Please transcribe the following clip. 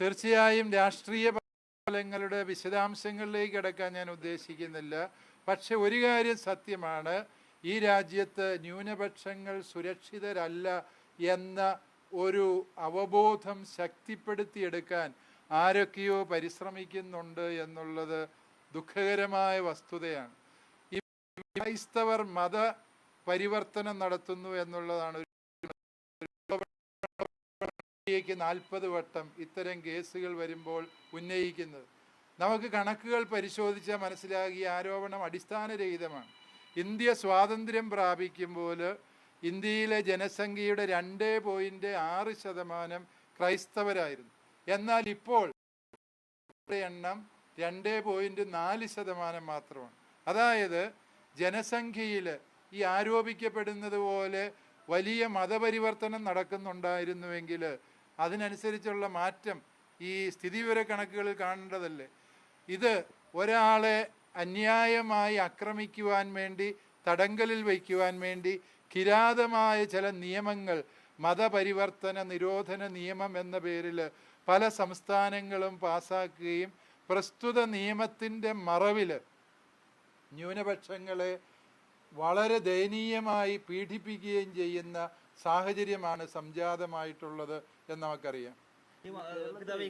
തീർച്ചയായും രാഷ്ട്രീയ ഫലങ്ങളുടെ വിശദാംശങ്ങളിലേക്ക് കിടക്കാൻ ഞാൻ ഉദ്ദേശിക്കുന്നില്ല. പക്ഷെ ഒരു കാര്യം സത്യമാണ്, ഈ രാജ്യത്ത് ന്യൂനപക്ഷങ്ങൾ സുരക്ഷിതരല്ല എന്ന ഒരു അവബോധം ശക്തിപ്പെടുത്തിയെടുക്കാൻ ആരൊക്കെയോ പരിശ്രമിക്കുന്നുണ്ട് എന്നുള്ളത് ദുഃഖകരമായ വസ്തുതയാണ്. ഈ ക്രൈസ്തവർ മത പരിവർത്തനം നടത്തുന്നു എന്നുള്ളതാണ് 40 വട്ടം ഇത്തരം കേസുകൾ വരുമ്പോൾ ഉന്നയിക്കുന്നത്. നമുക്ക് കണക്കുകൾ പരിശോധിച്ചാൽ മനസ്സിലാക്കി ആരോപണം അടിസ്ഥാനരഹിതമാണ്. ഇന്ത്യ സ്വാതന്ത്ര്യം പ്രാപിക്കുമ്പോൾ ഇന്ത്യയിലെ ജനസംഖ്യയുടെ 2.6% ക്രൈസ്തവരായിരുന്നു. എന്നാൽ ഇപ്പോൾ എണ്ണം 2.4% മാത്രമാണ്. അതായത് ജനസംഖ്യയിൽ ഈ ആരോപിക്കപ്പെടുന്നത് പോലെ വലിയ മതപരിവർത്തനം നടക്കുന്നുണ്ടായിരുന്നുവെങ്കിൽ അതിനനുസരിച്ചുള്ള മാറ്റം ഈ സ്ഥിതിവിവര കണക്കുകളിൽ കാണേണ്ടതല്ലേ. ഇത് ഒരാളെ അന്യായമായി ആക്രമിക്കുവാൻ വേണ്ടി, തടങ്കലിൽ വയ്ക്കുവാൻ വേണ്ടി കിരാതമായ ചില നിയമങ്ങൾ, മതപരിവർത്തന നിരോധന നിയമം എന്ന പേരിൽ പല സംസ്ഥാനങ്ങളും പാസാക്കുകയും പ്രസ്തുത നിയമത്തിൻ്റെ മറവിൽ ന്യൂനപക്ഷങ്ങളെ വളരെ ദയനീയമായി പീഡിപ്പിക്കുകയും ചെയ്യുന്ന സാഹചര്യമാണ് സംജാതമായിട്ടുള്ളത് എന്ന് നമുക്കറിയാം.